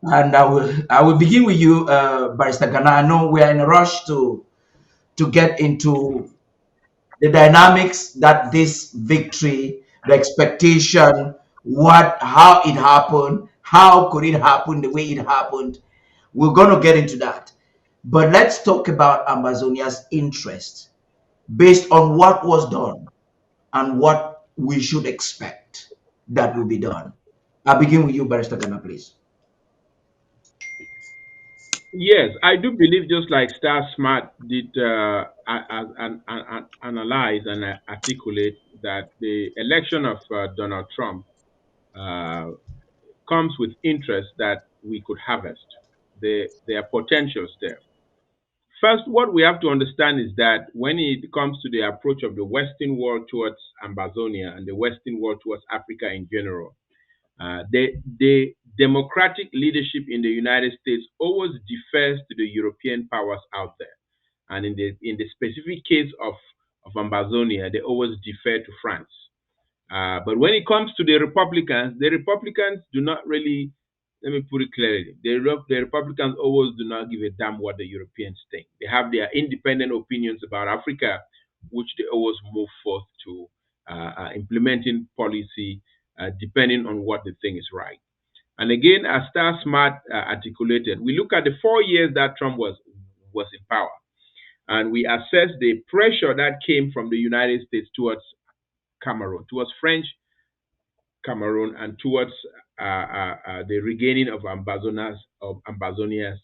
And I will begin with you, Barrister Gana. I know we are in a rush to get into the dynamics that this victory, the expectation, how it happened, how could it happen the way it happened. We're going to get into that. But let's talk about Ambazonia's interest based on what was done and what we should expect that will be done. I'll begin with you, Barrister Ghana, please. Yes, I do believe just like Star Smart did analyze and articulate that the election of Donald Trump uh, comes with interest that we could harvest. There are potentials there. First, what we have to understand is that when it comes to the approach of the Western world towards Ambazonia and the Western world towards Africa in general, the democratic leadership in the United States always defers to the European powers out there. And in the specific case of Ambazonia, they always defer to France. But when it comes to the Republicans do not really, let me put it clearly, the Republicans always do not give a damn what the Europeans think. They have their independent opinions about Africa, which they always move forth to implementing policy depending on what they think is right. And again, as Star Smart articulated, we look at the 4 years that Trump was in power, and we assess the pressure that came from the United States towards Cameroon, towards French Cameroon, and towards the regaining of Ambazonia's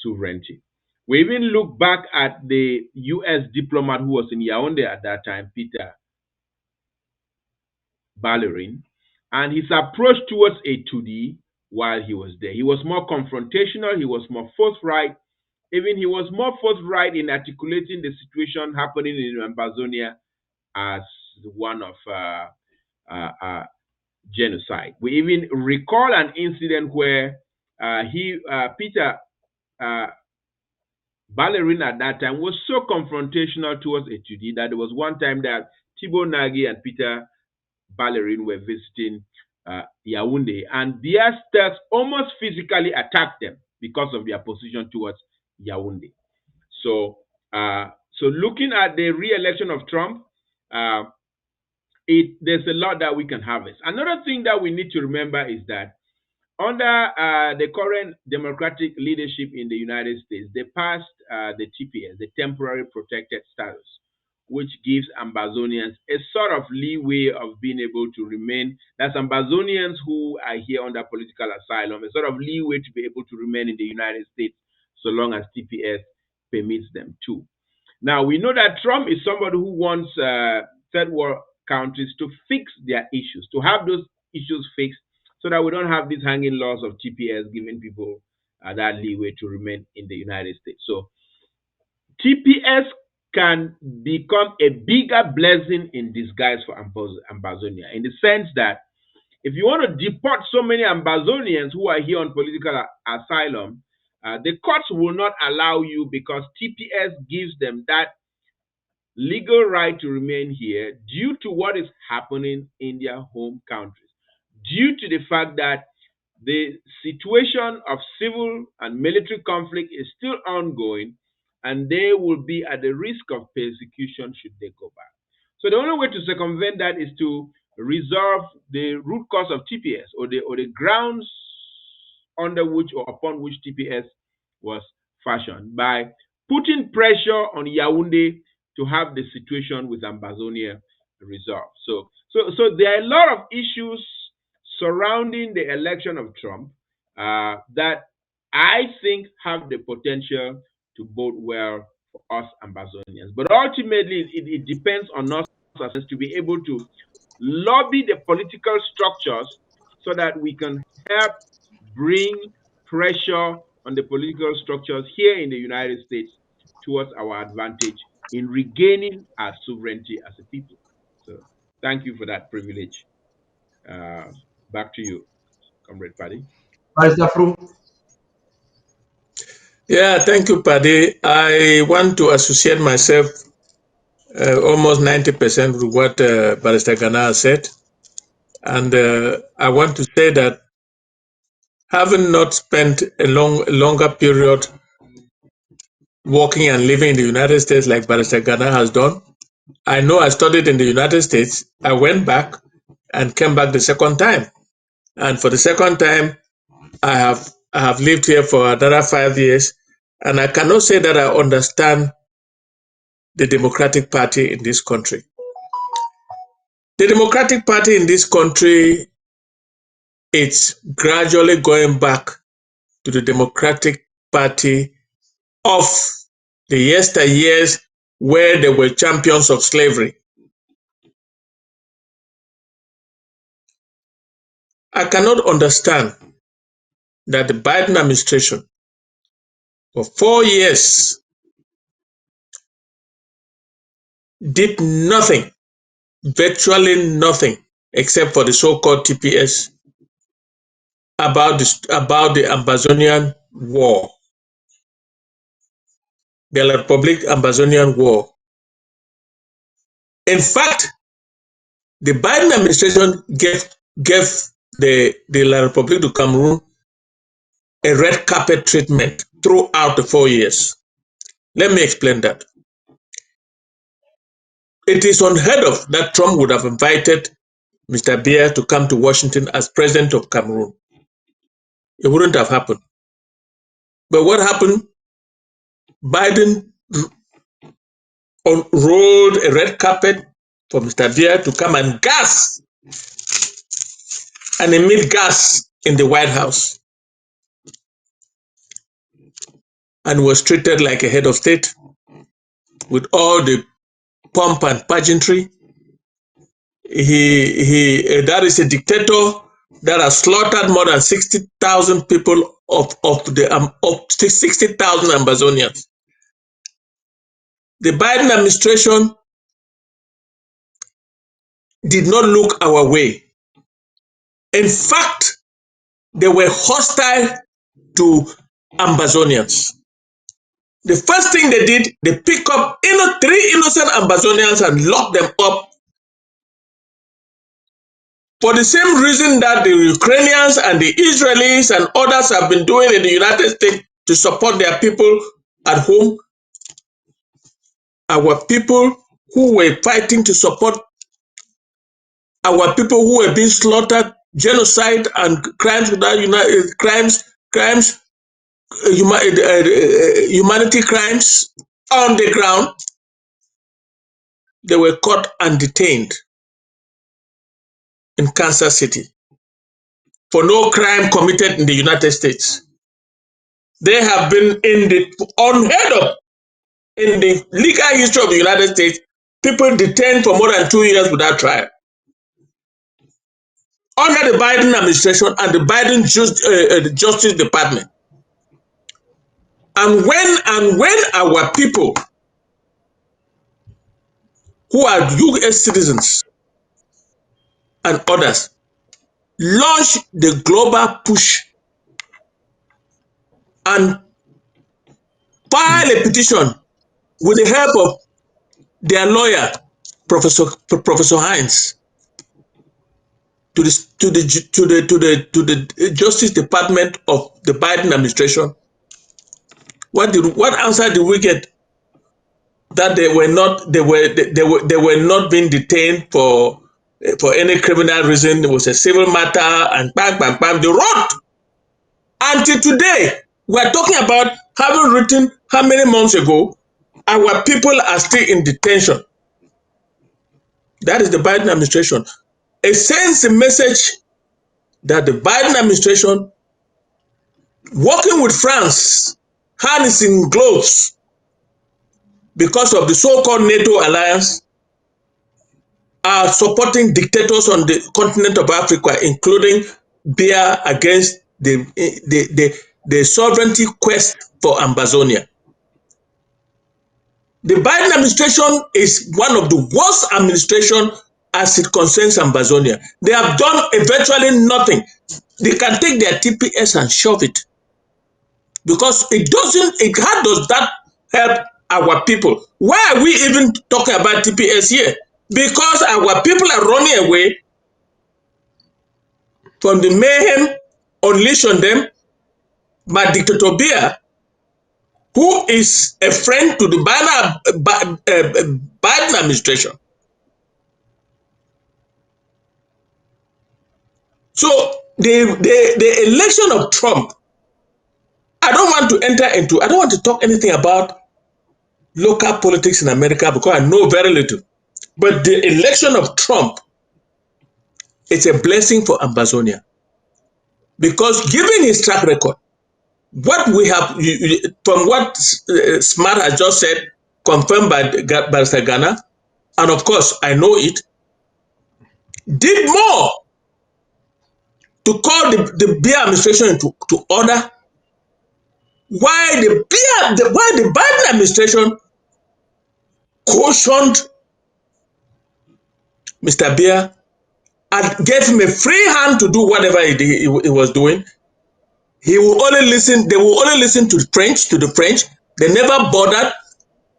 sovereignty. We even look back at the U.S. diplomat who was in Yaoundé at that time, Peter Ballerin, and his approach towards A2D while he was there. He was more confrontational, he was more forthright, even he was more forthright in articulating the situation happening in Ambazonia as one of genocide. We even recall an incident where Peter uh, Ballerin at that time was so confrontational towards A2D that there was one time that Thibault Nagy and Peter Ballerin were visiting Yaoundé, and their staffs almost physically attacked them because of their position towards Yaoundé. So, so looking at the re-election of Trump, uh, there's a lot that we can harvest. Another thing that we need to remember is that under the current democratic leadership in the United States, they passed the TPS, the Temporary Protected Status, which gives Ambazonians a sort of leeway of being able to remain. That's Ambazonians who are here under political asylum, a sort of leeway to be able to remain in the United States so long as TPS permits them to. Now, we know that Trump is somebody who wants third world countries to fix their issues, to have those issues fixed so that we don't have these hanging laws of TPS giving people that leeway to remain in the United States. So TPS can become a bigger blessing in disguise for Ambazonia in the sense that if you want to deport so many Ambazonians who are here on political asylum, the courts will not allow you because TPS gives them that legal right to remain here due to what is happening in their home countries, due to the fact that the situation of civil and military conflict is still ongoing and they will be at the risk of persecution should they go back. So the only way to circumvent that is to resolve the root cause of TPS or the grounds under which or upon which TPS was fashioned by putting pressure on Yaoundé to have the situation with Ambazonia resolved. So there are a lot of issues surrounding the election of Trump that I think have the potential to bode well for us Ambazonians. But ultimately, it depends on us as to be able to lobby the political structures so that we can help bring pressure on the political structures here in the United States towards our advantage in regaining our sovereignty as a people. So, thank you for that privilege. Uh, Back to you, Comrade Paddy. Barrister Fru. Yeah, thank you, Paddy. I want to associate myself almost 90% with what Barrister Gana said. And I want to say that having not spent a longer period working and living in the United States like Barrister Gana has done, I know I studied in the United States. I went back and came back the second time. And for the second time, I have lived here for another 5 years. And I cannot say that I understand the Democratic Party in this country. The Democratic Party in this country, it's gradually going back to the Democratic Party of the yesteryears where they were champions of slavery. I cannot understand that the Biden administration for 4 years did nothing, virtually nothing, except for the so-called TPS about the Ambazonian war, the La Republic Ambazonian war. In fact, the Biden administration gave the La Republic du Cameroon a red carpet treatment throughout the 4 years. Let me explain that. It is unheard of that Trump would have invited Mr. Biya to come to Washington as president of Cameroon. It wouldn't have happened. But what happened? Biden rolled a red carpet for Mr. Biya to come and gas and emit gas in the White House, and was treated like a head of state with all the pomp and pageantry. That is a dictator that has slaughtered more than 60,000 people of 60,000 Ambazonians. The Biden administration did not look our way. In fact, they were hostile to Ambazonians. The first thing they did, they picked up 3 innocent Ambazonians and locked them up for the same reason that the Ukrainians and the Israelis and others have been doing in the United States to support their people at home. Our people who were fighting to support our people who were being slaughtered, genocide and crimes without humanity crimes on the ground, they were caught and detained in Kansas City for no crime committed in the United States. They have been unheard of in the legal history of the United States, people detained for more than 2 years without trial. Under the Biden administration and the Biden Justice Department. And when our people who are US citizens and others launch the global push and file a petition with the help of their lawyer, Professor Hines, to the Justice Department of the Biden administration, what answer did we get? That they were not being detained for any criminal reason. It was a civil matter, and bang bang bang, they wrote. Until today, we are talking about having written how many months ago, our people are still in detention. That is the Biden administration. It sends a message that the Biden administration, working with France, hands in gloves, because of the so-called NATO alliance, are supporting dictators on the continent of Africa, including Biya against the sovereignty quest for Ambazonia. The Biden administration is one of the worst administrations as it concerns Ambazonia. They have done virtually nothing. They can take their TPS and shove it, because how does that help our people? Why are we even talking about TPS here? Because our people are running away from the mayhem unleash on them. But Dictator Biya, who is a friend to the Biden administration. So the election of Trump, I don't want to talk anything about local politics in America because I know very little. But the election of Trump is a blessing for Ambazonia. Because given his track record, what we have, from what Smart has just said, confirmed by Barrister Gana, and of course I know it, did more to call the Biya administration to order, why the Biden administration cautioned Mr. Biya and gave him a free hand to do whatever he was doing. He will only listen. They will only listen to the French. They never bothered,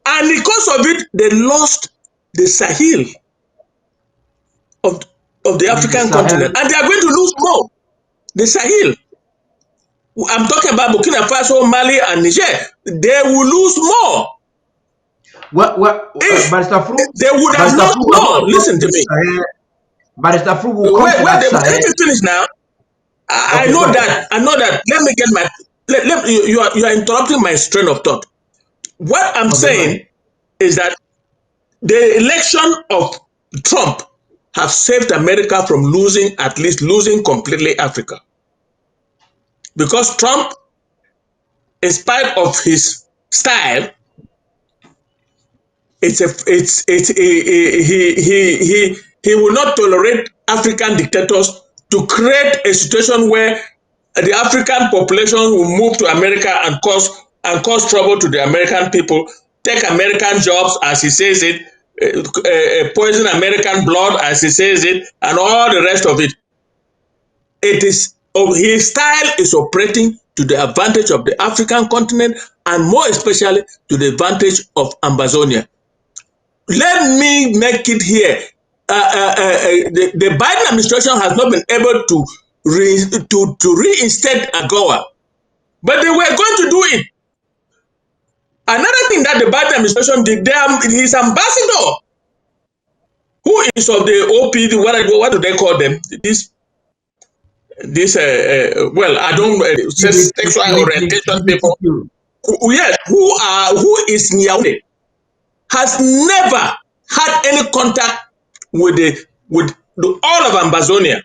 and because of it, they lost the Sahel of the African continent, and they are going to lose more. The Sahel. I'm talking about Burkina Faso, Mali, and Niger. They will lose more. If Barrister Fru, they would have lost more, listen to me. Barrister Fru will come to that side. Let me finish now. I know that. Let me get my. You are interrupting my train of thought. What I'm saying is that the election of Trump have saved America from losing completely Africa, because Trump, in spite of his style, he will not tolerate African dictators to create a situation where the African population will move to America and cause trouble to the American people, take American jobs, as he says it, poison American blood, as he says it, and all the rest of it. His style is operating to the advantage of the African continent, and more especially to the advantage of Ambazonia. Let me make it here. The Biden administration has not been able to reinstate AGOA, but they were going to do it. Another thing that the Biden administration did, his ambassador, who is of the OPD, what do they call them? Well, I don't sexual orientation people. Who is Niaoune, has never had any contact with all of Ambazonia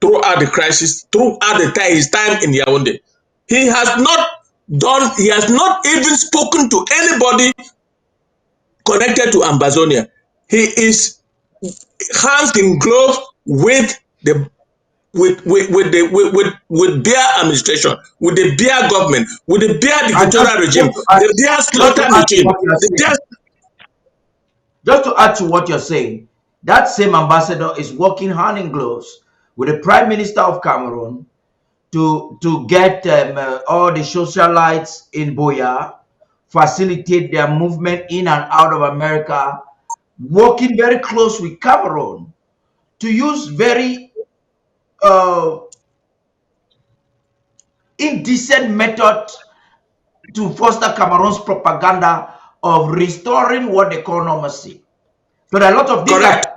throughout the crisis, throughout his time in Yaoundé. He has not even spoken to anybody connected to Ambazonia. He is hands in glove with the Biya administration, with the Biya government, with the Biya dictatorial regime, the Biya slaughter regime. Just to add to what you're saying, that same ambassador is working hand in gloves with the Prime Minister of Cameroon to get all the socialites in Boya, facilitate their movement in and out of America, working very close with Cameroon to use very indecent method to foster Cameroon's propaganda of restoring what they call normalcy. So there are a lot of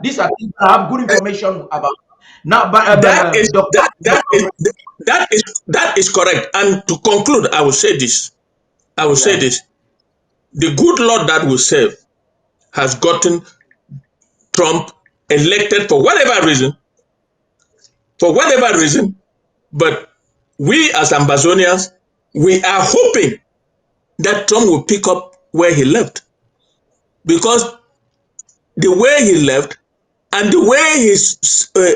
these are things I have good information about. Now, but that is correct. And to conclude, I will say this. Say this. The good Lord that will save has gotten Trump elected for whatever reason. But we as Ambazonians, we are hoping that Trump will pick up where he left. Because the way he left and the way his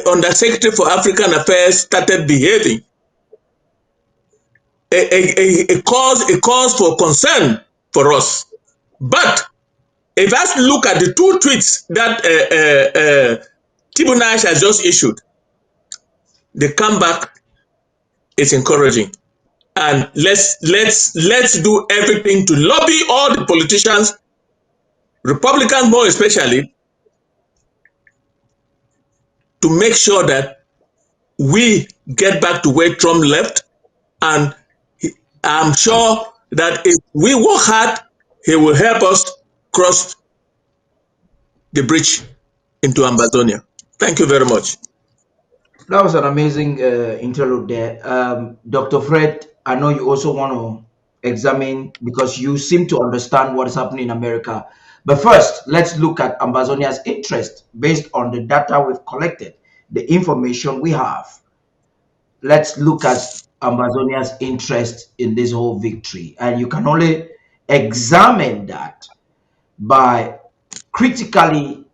Undersecretary for African Affairs started behaving, a cause for concern for us. But if I look at the two tweets that Tibunash has just issued, the comeback is encouraging. And let's do everything to lobby all the politicians, Republicans more especially, to make sure that we get back to where Trump left, and I'm sure that if we work hard, he will help us cross the bridge into Ambazonia. Thank you very much. That was an amazing interlude there. Dr. Fred, I know you also want to examine because you seem to understand what is happening in America. But first, let's look at Ambazonia's interest based on the data we've collected, the information we have. Let's look at Ambazonia's interest in this whole victory. And you can only examine that by critically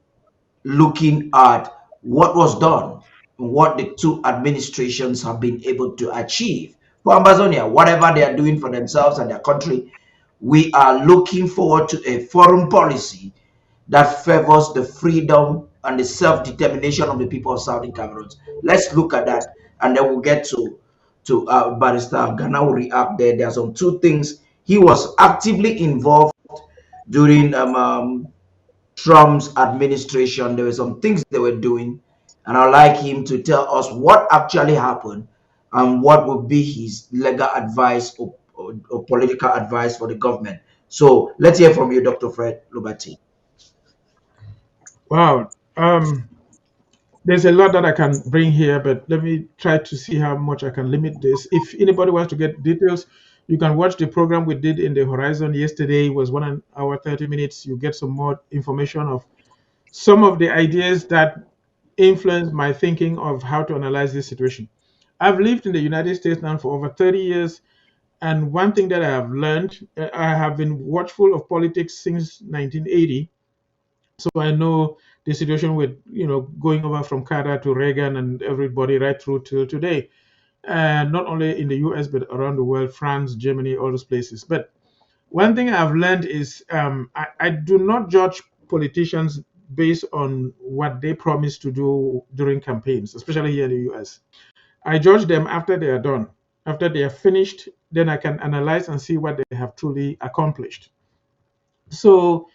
looking at what was done, what the two administrations have been able to achieve. For Ambazonia, whatever they are doing for themselves and their country, we are looking forward to a foreign policy that favors the freedom and the self-determination of the people of Southern Cameroon. Let's look at that, and then we'll get to Barrister Gana will react there. There are some two things. He was actively involved during Trump's administration. There were some things they were doing, and I'd like him to tell us what actually happened and what would be his legal advice or political advice for the government. So let's hear from you, Dr. Fred Lobati. Wow. There's a lot that I can bring here, but let me try to see how much I can limit this. If anybody wants to get details, you can watch the program we did in the Horizon yesterday. It was 1 hour 30 minutes. You get some more information of some of the ideas that influenced my thinking of how to analyze this situation. I've lived in the United States now for over 30 years, and one thing that I have learned, I have been watchful of politics since 1980. So I know the situation with going over from Carter to Reagan and everybody right through to today, and not only in the U.S. but around the world, France, Germany, all those places. But one thing I've learned is I do not judge politicians based on what they promise to do during campaigns, especially here in the U.S. I judge them after they are done, after they are finished. Then I can analyze and see what they have truly accomplished. So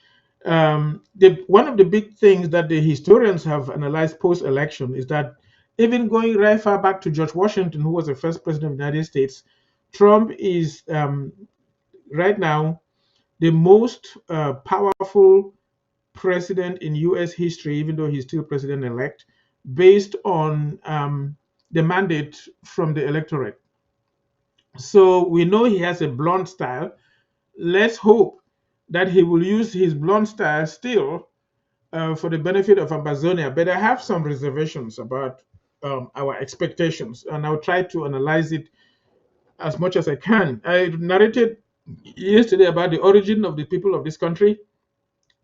one of the big things that the historians have analyzed post-election is that even going right far back to George Washington, who was the first president of the United States, Trump is right now the most powerful president in U.S. history, even though he's still president-elect, based on the mandate from the electorate. So we know he has a blunt style. Let's hope that he will use his blunt style still for the benefit of Ambazonia. But I have some reservations about our expectations, and I'll try to analyze it as much as I can. I narrated yesterday about the origin of the people of this country.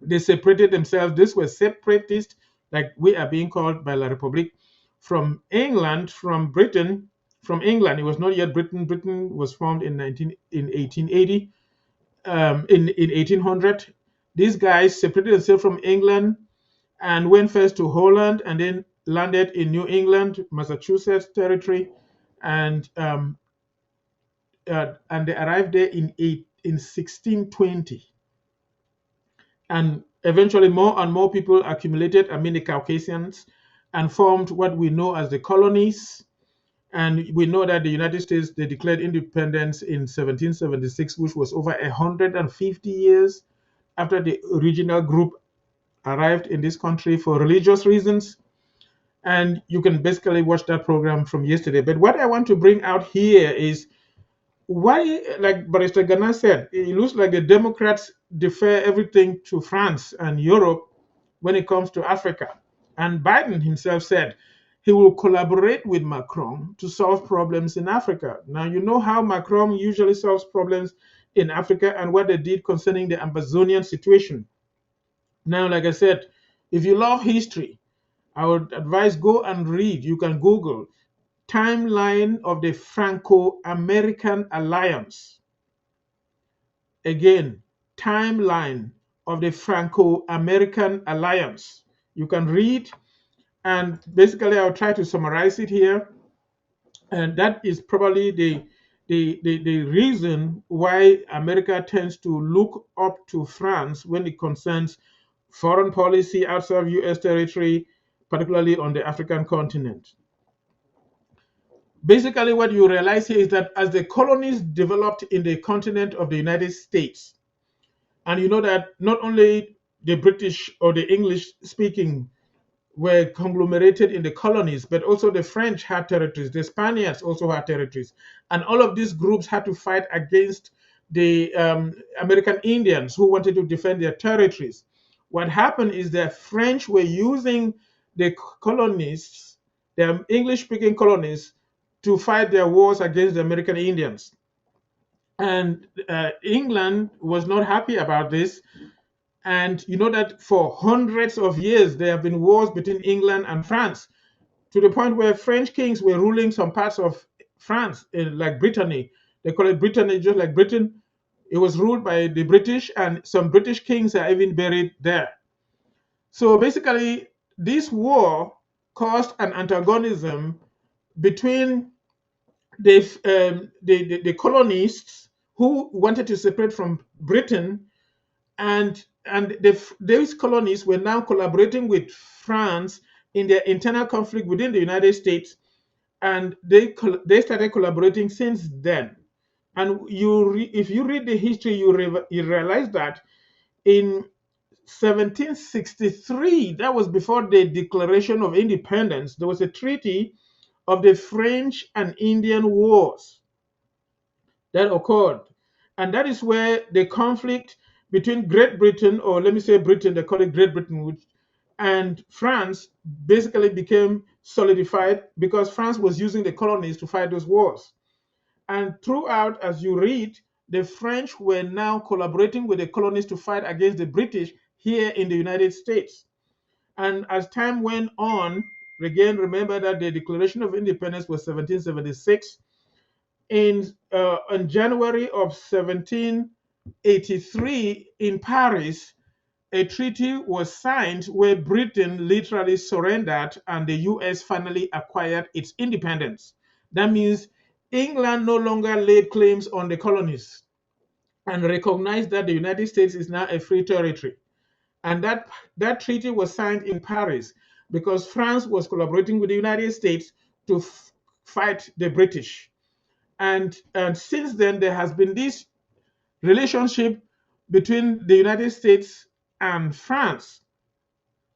They separated themselves. These were separatists, like we are being called by La République, from England, from Britain, from England. It was not yet Britain. Britain was formed in 1880. In 1800, these guys separated themselves from England and went first to Holland and then landed in New England, Massachusetts territory, and they arrived there in 1620. And eventually, more and more people accumulated among the Caucasians and formed what we know as the colonies. And we know that the United States, they declared independence in 1776, which was over 150 years after the original group arrived in this country for religious reasons. And you can basically watch that program from yesterday. But what I want to bring out here is why, like Barrister Gana said, it looks like the Democrats defer everything to France and Europe when it comes to Africa. And Biden himself said he will collaborate with Macron to solve problems in Africa. Now, you know how Macron usually solves problems in Africa and what they did concerning the Ambazonian situation. Now, like I said, if you love history, I would advise go and read. You can Google timeline of the Franco-American Alliance. Again, timeline of the Franco-American Alliance. You can read, and basically I'll try to summarize it here. And that is probably the reason why America tends to look up to France when it concerns foreign policy outside of US territory, particularly on the African continent. Basically, what you realize here is that as the colonies developed in the continent of the United States, and you know that not only the British or the English speaking were conglomerated in the colonies, but also the French had territories, the Spaniards also had territories, and all of these groups had to fight against the American Indians who wanted to defend their territories. What happened is that French were using the colonists, the English speaking colonies, to fight their wars against the American Indians. And England was not happy about this. And you know that for hundreds of years, there have been wars between England and France, to the point where French kings were ruling some parts of France, like Brittany. They call it Brittany, just like Britain. It was ruled by the British, and some British kings are even buried there. So basically, this war caused an antagonism between the colonists who wanted to separate from Britain, and these colonies were now collaborating with France in their internal conflict within the United States, and they started collaborating since then. And if you read the history, you realize that in 1763, that was before the Declaration of Independence, there was a treaty of the French and Indian Wars that occurred. And that is where the conflict between Great Britain, or let me say Britain, they call it Great Britain, and France basically became solidified because France was using the colonies to fight those wars. And throughout, as you read, the French were now collaborating with the colonies to fight against the British here in the United States. And as time went on, again, remember that the Declaration of Independence was 1776. In January of 1783 in Paris, a treaty was signed where Britain literally surrendered and the US finally acquired its independence. That means England no longer laid claims on the colonies and recognized that the United States is now a free territory. And that treaty was signed in Paris because France was collaborating with the United States to fight the British. And since then, there has been this relationship between the United States and France.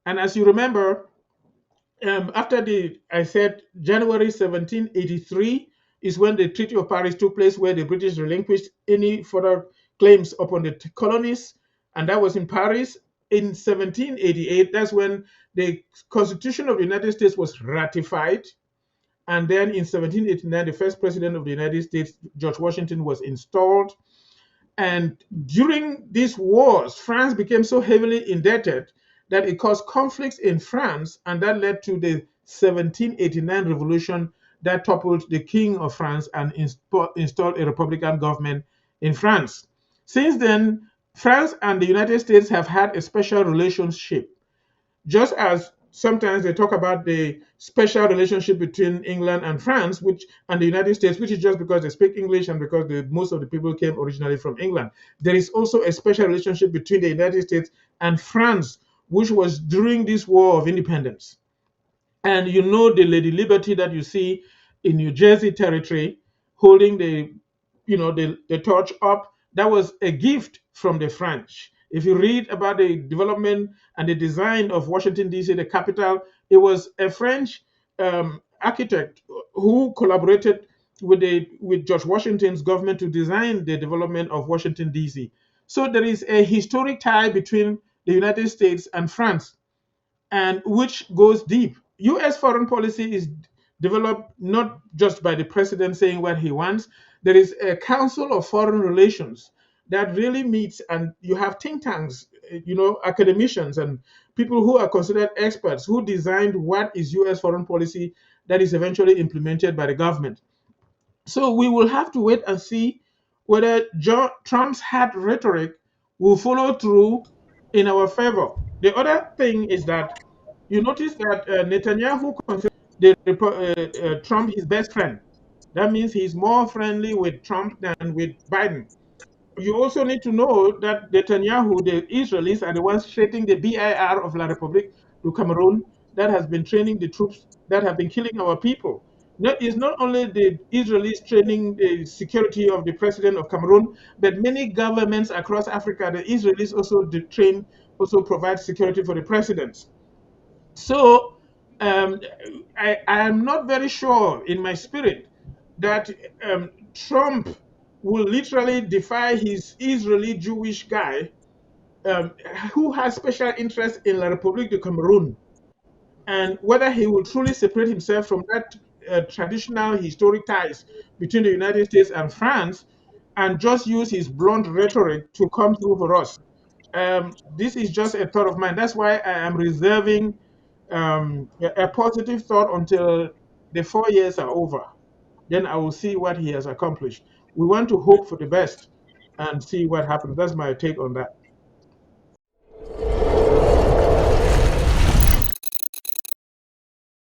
And as you remember, after I said January 1783 is when the Treaty of Paris took place, where the British relinquished any further claims upon the colonies, and that was in Paris. In 1788, that's when the Constitution of the United States was ratified. And then in 1789, the first president of the United States, George Washington, was installed. And during these wars, France became so heavily indebted that it caused conflicts in France, and that led to the 1789 revolution that toppled the King of France and installed a Republican government in France. Since then, France and the United States have had a special relationship, just as sometimes they talk about the special relationship between England and France, which and the United States, which is just because they speak English and because most of the people came originally from England. There is also a special relationship between the United States and France, which was during this War of Independence. And you know the Lady Liberty that you see in New Jersey territory holding the torch up, that was a gift from the French. If you read about the development and the design of Washington, D.C., the capital, it was a French architect who collaborated with George Washington's government to design the development of Washington, D.C. So there is a historic tie between the United States and France, and which goes deep. U.S. foreign policy is developed not just by the president saying what he wants. There is a Council of Foreign Relations that really meets, and you have think tanks, academicians and people who are considered experts who designed what is U.S. foreign policy that is eventually implemented by the government. So we will have to wait and see whether Trump's hard rhetoric will follow through in our favor. The other thing is that you notice that Netanyahu considers Trump his best friend. That means he's more friendly with Trump than with Biden. You also need to know that Netanyahu, the Israelis, are the ones creating the BIR of La Republique du Cameroon that has been training the troops that have been killing our people. It's not only the Israelis training the security of the president of Cameroon, but many governments across Africa, the Israelis also train, also provide security for the presidents. So um, I am not very sure in my spirit that Trump will literally defy his Israeli Jewish guy um, who has special interest in La République de Cameroon, and whether he will truly separate himself from that traditional historic ties between the United States and France and just use his blunt rhetoric to come through for us. This is just a thought of mine. That's why I am reserving a positive thought until the 4 years are over. Then I will see what he has accomplished. We want to hope for the best and see what happens. That's my take on that.